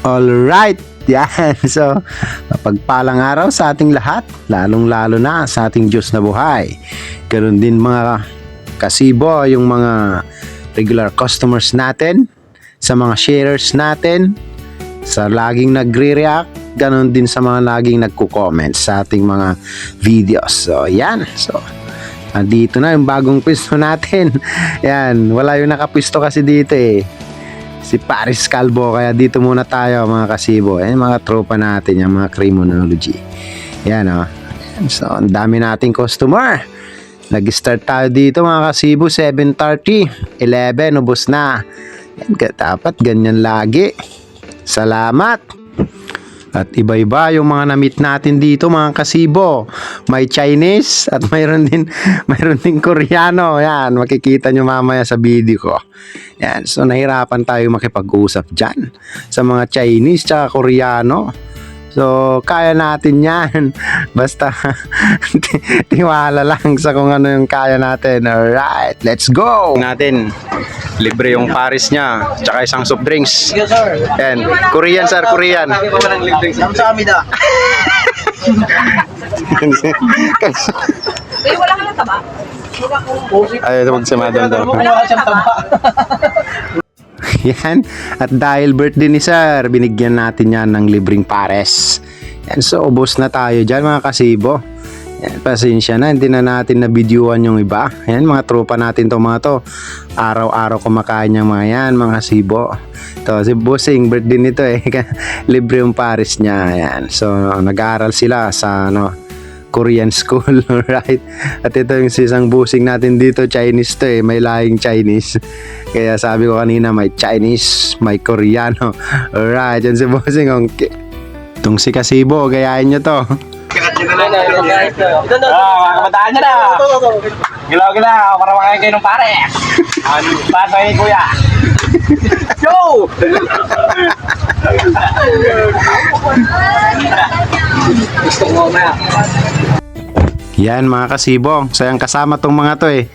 Alright, yan. So, mapagpalang araw sa ating lahat, lalong-lalo na sa ating Diyos na buhay. Ganoon din mga kasibo, yung mga regular customers natin, sa mga sharers natin, sa laging nagre-react, ganoon din sa mga laging nagko-comment sa ating mga videos. So, yan. So, andito na yung bagong pwesto natin. Yan, wala yung nakapwesto kasi dito eh. Si Paris Calvo, kaya dito muna tayo mga kasibo. Mga tropa natin, yung mga criminology. Yan o. So, ang dami nating customer. Nag-start tayo dito mga kasibo, 7:30, 11, ubos na. Yan, dapat ganyan lagi. Salamat. At iba-iba yung mga na-meet natin dito mga kasibo. May Chinese at mayroon din Koreano. Yan, makikita nyo mamaya sa video ko. Yan, so nahirapan tayo makipag-usap dyan sa mga Chinese tsaka Koreano. So, kaya natin yan. Basta, tiwala lang sa kung ano yung kaya natin. Alright, let's go! Natin, libre yung Paris niya, tsaka isang soft drinks. Yes, sir. Yan, Korean sir, Korean. Kamsahamnida. Wala ka lang taba? Ay, magsamadon daw. Wala siyang taba. Yan. At dahil birthday ni sir, binigyan natin yan ng libreng pares. Yan. So, ubos na tayo dyan mga kasibo. Yan. Pasensya na, hindi na natin na-videoan yung iba. Yan, mga tropa natin to mga to. Araw-araw kumakain yung mga yan, mga kasibo. To, si Bossing, birthday nito eh. Libre yung pares niya. Yan. So, nag-aaral sila sa Korean school, right? At ito yung isang busing natin dito, Chinese to eh, may lahing Chinese. Kaya sabi ko kanina, may Chinese, may Koreano. Alright, yan si busing. Itong si Kasibo, gayahin nyo to. Mga kabataan nyo na. Gilaw-gilaw, para makain kayo ng pare. Para kayo kuya. Yo! Gusto ko mamaya. Yan mga kasibo, sayang kasama tong mga to eh.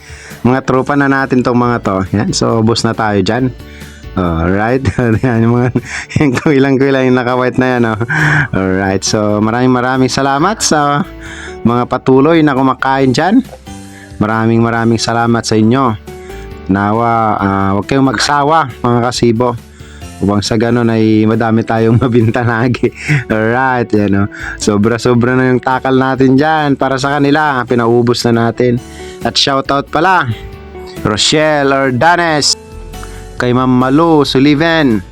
Mga tropa na natin tong mga to. Yan, so ubos na tayo dyan. Alright, yan yung mga yung kuilang-kuilang yung naka-white na yan. Alright, so maraming salamat sa mga patuloy na kumakain dyan. Maraming salamat sa inyo. Nawa, huwag kayong magsawa mga kasibo. Upang sa ganun ay madami tayong mabinta lagi. Alright, yan o. Sobra-sobra na yung takal natin dyan. Para sa kanila, pinaubos na natin. At shoutout pala, Rochelle Ordanes, kay Ma'am Malu Sullivan,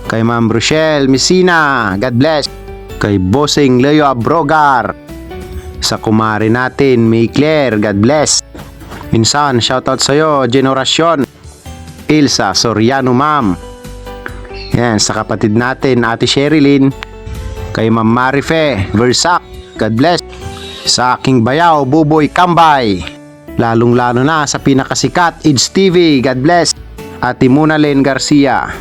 kay Ma'am Rochelle Messina, God bless. Kay Bossing Leo Abrogar, sa kumari natin, May Claire, God bless. Minsan, shoutout sa'yo, Generasyon Ilsa Soriano, ma'am. Yan, sa kapatid natin, Ate Sherilyn, kay Ma'am Marife Versac, God bless. Sa aking bayaw, Buboy Kambay, lalong-lalo na sa pinakasikat, Ids TV, God bless. Ate Muna Len Garcia,